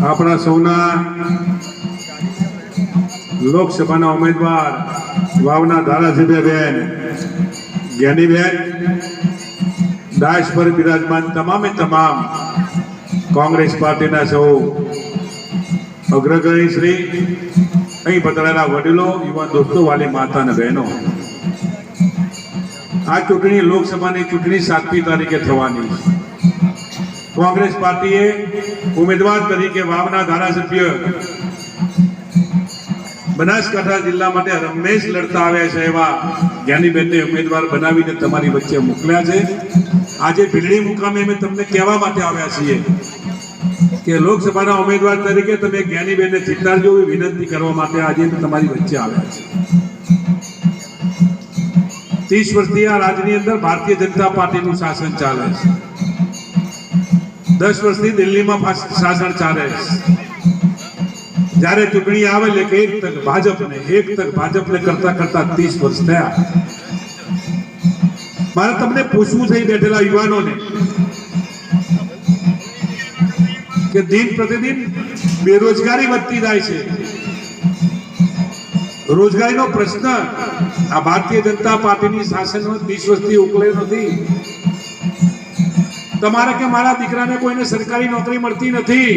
આપણા સૌના લોકસભાના ઉમેદવાર વાવના ધારાસભ્યબેન જ્ઞાનીબેન, ડાયસ પર બિરાજમાન તમામે તમામ કોંગ્રેસ પાર્ટીના સૌ અગ્રગણી શ્રી, અહીં પધારેલા વડીલો, યુવા દોસ્તો, વાલી માતા અને બહેનો, આ ચૂંટણી લોકસભાની ચૂંટણી 7મી તારીખે થવાની છે. કોંગ્રેસ પાર્ટીએ ઉમેદવાર તરીકે વાવના ધારાસભ્ય બનાસકાંઠા જિલ્લા માટે રમેશ લડતા આવ્યા છે એવા જ્ઞાનીબેનને ઉમેદવાર બનાવીને તમારી વચ્ચે મોકલ્યા છે. આજે ભીલડી મુકામે અમે તમને કહેવા માટે આવ્યા છીએ કે લોકસભાના ઉમેદવાર તરીકે તમે જ્ઞાનીબેનને જીતાડજો એવી વિનંતી કરવા માટે આજે તમારી વચ્ચે આવ્યા છે. 30 વર્ષથી આ રાજ્યની અંદર ભારતીય જનતા પાર્ટીનું શાસન ચાલે છે. 10 વર્ષથી દિલ્હીમાં શાસન ચાલે છે. જ્યારે ચૂંટણી આવે એટલે એક તક ભાજપને કરતા 30 વર્ષ થયા. મારે તમને પૂછવું છે બેઠેલા યુવાનોને કે દિન પ્રતિદિન બેરોજગારી વધતી જાય છે. રોજગારીનો પ્રશ્ન આ ભારતીય જનતા પાર્ટીની શાસનમાં 30 વર્ષથી ઉકેલાયો નથી. તમારા કે મારા દીકરાને કોઈને સરકારી નોકરી મળતી નથી.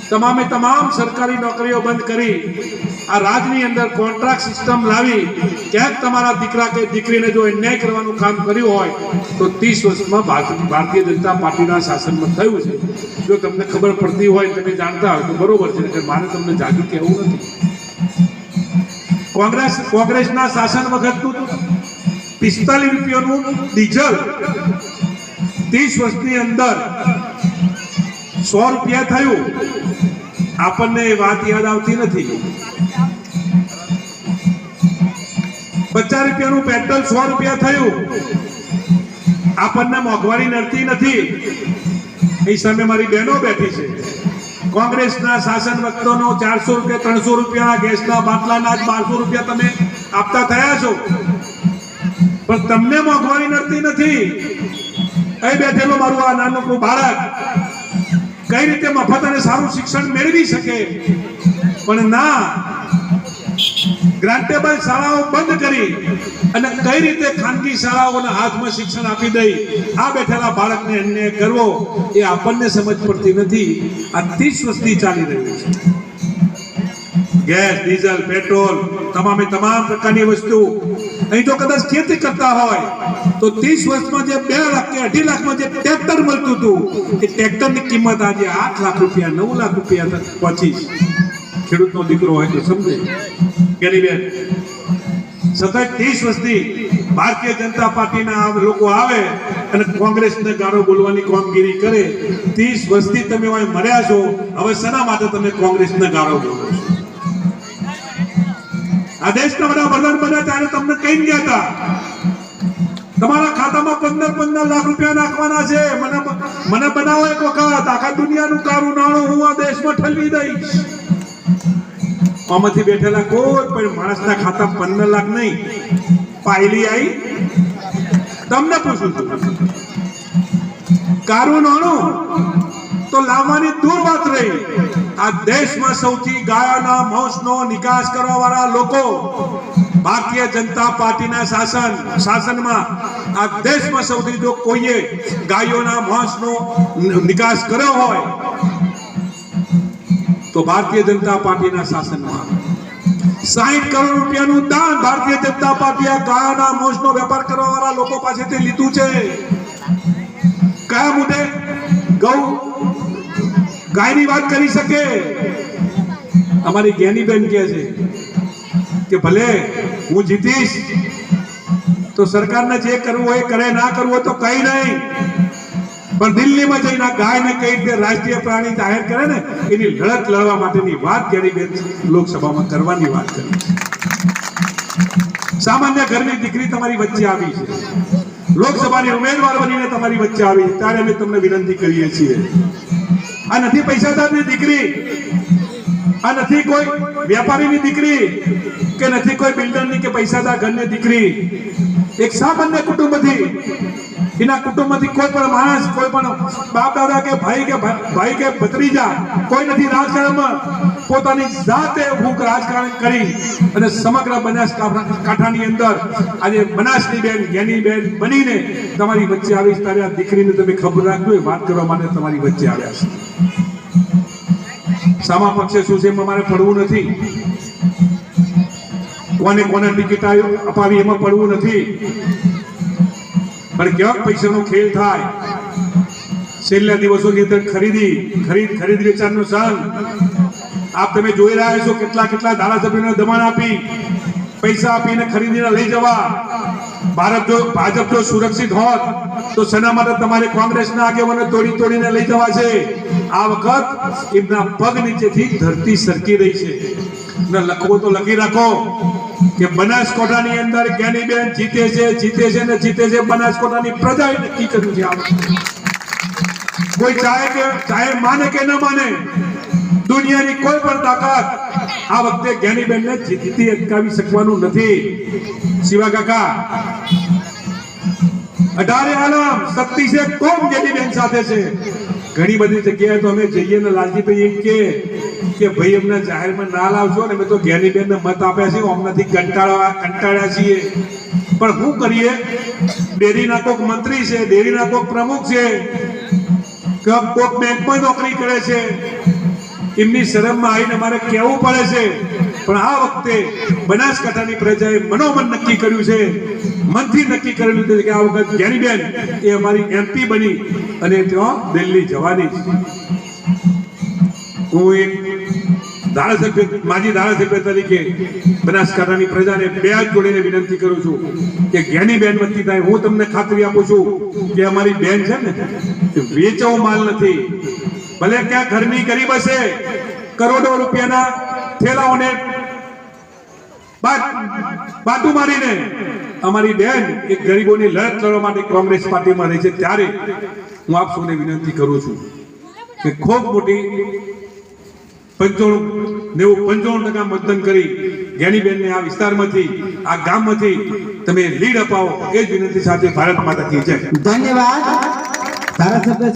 તમામે તમામ સરકારી નોકરીઓ બંધ કરી આ રાજની અંદર કોન્ટ્રાક્ટ સિસ્ટમ લાવી ક્યાંક તમારા દીકરા કે દીકરીને જો અન્યાય કરવાનું કામ કર્યું હોય તો 30 વર્ષમાં ભારતીય જનતા પાર્ટીના શાસનમાં થયું છે. જો તમને ખબર પડતી હોય, તમે જાણતા હોય તો બરોબર છે, કે મારે તમને જાજુ કહેવું નથી. કોંગ્રેસના શાસન વખતનું 45 રૂપિયાનું ડીઝલ 30 વર્ષની અંદર 100 રૂપિયા થયું. આપણને એ વાત યાદ આવતી નથી. 50 રૂપિયાનું પેટ્રોલ 100 રૂપિયા થયું. આપણને મોંઘવારી નડતી નથી. એ સામે મારી બહેનો બેઠી છે. કોંગ્રેસના શાસન વખતનો 400 રૂપિયા 300 રૂપિયા ગેસના બાટલાના 1200 રૂપિયા તમે આપતા થયા છો, પણ તમને મોંઘવારી નડતી નથી. અહીં બેઠેલો મારું આ નાનકડું બાળક કઈ રીતે મફત અને સારું શિક્ષણ મેળવી શકે, પણ ના, ગ્રાન્ટેબલ શાળાઓ બંધ કરી અને કઈ રીતે ખાનગી શાળાઓના હાથમાં શિક્ષણ આપી દઈ આ બેઠેલા બાળકને અન્યાય કરવો એ આપણને સમજ પડતી નથી. આ 30 વર્ષથી ચાલી રહ્યું છે. ગેસ, ડીઝલ, પેટ્રોલ, તમામે તમામ પ્રકારની વસ્તુ. અહીં જો કદાચ ખેતી કરતા હોય તો 30 વર્ષમાં જે 2 લાખ કે 2.5 લાખમાં જે ટ્રેક્ટર મળતું હતું એ ટ્રેક્ટરની કિંમત આજે 8 લાખ રૂપિયા 9 લાખ રૂપિયા પહોંચી. ખેડૂતનો દીકરો હોય તો સમજે. કેરીબેન, સતત 30 વર્ષથી ભારતીય જનતા પાર્ટીના લોકો આવે અને કોંગ્રેસને ગાળો બોલવાની કામગીરી કરે. 30 વર્ષથી તમે અહીં મર્યા છો, હવે શેના માટે તમે કોંગ્રેસને ગાળો બોલો છો? આ દેશના વડાપ્રધાન બન્યા ત્યારે તમને કઈ ગયા હતા તમારા ખાતામાં 15 લાખ રૂપિયા નાખવાના છે, મને બનાવો એક વખત, આખા દુનિયાનું કારું નાણું હું આ દેશમાં ઠલવી દઈશ. આમાંથી બેઠેલા કોઈ પણ માણસના ખાતા 15 લાખ નહીં, પાયલી આવી. તમને પૂછું છું, કારું નાણું તો લાવવાની દૂર વાત રહી. આ દેશમાં સૌથી ગાયોના માંસનો નિકાસ કરવા વાળા લોકો ભારતીય જનતા પાર્ટીના શાસનમાં આ દેશમાં સૌથી જો કોઈએ ગાયોના માંસનો નિકાસ કર્યો હોય તો ભારતીય જનતા પાર્ટીના શાસનમાં 60 કરોડ રૂપિયાનું દાન ભારતીય જનતા પાર્ટીએ ગાયોના માંસનો વેપાર કરવા વાળા લોકો પાસેથી લીધું છે. કયા મુદ્દે? ગાયની વાત કરી શકે. અમારી જ્ઞાનીબેન કહે છે કે ભલે હું જીતીશ તો સરકારને જે કરવું હોય કરે, ના કરવું હોય તો કઈ નહીં, પણ દિલ્હીમાં જઈને ગાયને કઈ રીતે રાષ્ટ્રીય પ્રાણી જાહેર કરે ને એની લડત લડવા માટેની વાત જ્ઞાનીબેન લોકસભામાં કરવાની વાત કરી. સામાન્ય ઘરની દીકરી તમારી વચ્ચે આવી છે, લોકસભાની ઉમેદવાર બનીને તમારી વચ્ચે આવી, ત્યારે અમે તમને વિનંતી કરીએ છીએ. આ નથી પૈસાદારની દીકરી, આ નથી કોઈ વેપારીની દીકરી, કે નથી કોઈ બિલ્ડરની કે પૈસાદાર ઘરની દીકરી. એક સામાન્ય કુટુંબથી એના કુટુંબમાંથી કોઈ પણ માણસ, કોઈ પણ બાપ દાદા કે ભાઈ કે ભત્રીજા કોઈ નથી રાજકારણમાં. પોતાની જાતે ભૂખ રાજકારણ કરી અને સમગ્ર બનાસકાંઠાની અંદર આજે બનાસની બેન જ્ઞાનીબેન બનીને તમારી વચ્ચે આવી. ત્યારે આ દીકરીને તમે ખબર રાખજો, વાત કરવા માટે તમારી વચ્ચે આવ્યા છે. સામા પક્ષે શું છે એમાં મારે પડવું નથી, કોને ટિકિટ અપાવી એમાં પડવું નથી, પણ ક્યાંક પૈસાનો ખેલ થાય. છેલ્લા દિવસોની અંદર ખરીદ વેચાણનો સંઘ આપ તમે જોઈ રહ્યા છો. કેટલા ધારાસભ્યોને દમન આપી, પૈસા આપીને ખરીદીને લઈ જવા. ભાજપ જો સુરક્ષિત હોત તો સેના માટે તમારે કોંગ્રેસના આગેવાનો તોડીને લઈ જવા છે. આ વખત એમના પગ નીચેથી ધરતી સરકી રહી છે. લખવો તો લખી રાખો કે બનાસકાંઠાની અંદર જ્ઞાનીબેન જીતે છે. બનાસકાંઠાની પ્રજાએ નક્કી કર્યું છે. કોઈ ચાહે માને કે ન માને, દુનિયાની કોઈ પણ તાકાત આ વખતે જ્ઞાનીબેનને જીતતી અટકાવી શકવાનું નથી. શિવા કાકા, 18 આલમ શક્તિ છે કોમ જ્ઞાનીબેન સાથે છે. ઘણી બધી જગ્યાએ તો અમે જઈએ ને લાલજીભાઈ એમ કે ભાઈ અમને જાહેરમાં ના લાવજો ને, અમે તો જ્ઞાનીબેનને મત આપ્યા છે, અમનાથી કંટાળ્યા છીએ. પણ શું કરીએ, ડેરીના કોક મંત્રી છે, ડેરીના કોક પ્રમુખ છે, કોક બેંકમાં નોકરી કરે છે, એમની શરમમાં આવીને મારે કહેવું પડે છે. પણ આ વખતે બનાસકાંઠાની પ્રજાએ મનોમન નક્કી કર્યું છે, મનથી નક્કી કરેલું છે કે આ વખત જ્ઞાનીબેન એ અમારી MP બની અને ત્યાં દિલ્હી જવાની છે. હું એક માજી ધારાસભ્ય તરીકે બનાસકાંઠાની પ્રજાને બે હાથ જોડીને વિનંતી કરું છું કે જ્ઞાનીબેન વતી થાય. હું તમને ખાતરી આપું છું કે અમારી બેન છે ને વેચાવો માલ નથી. ભલે ક્યાં ઘરની ગરીબ હશે, કરોડો રૂપિયાના થેલાઓને બાટુ મારીને અમારી બેન એક ગરીબોની લડત લડવા માટે કોંગ્રેસ પાર્ટીમાં રહી છે. ત્યારે હું આપ સૌને વિનંતી કરું છું કે ખૂબ મોટી 95% મતદાન કરી જ્ઞાનીબેનને આ વિસ્તારમાંથી, આ ગામમાંથી તમે લીડ અપાવો, એ જ વિનંતી સાથે ભારત માતા કી જય. ધન્યવાદ ધારાસભ્ય.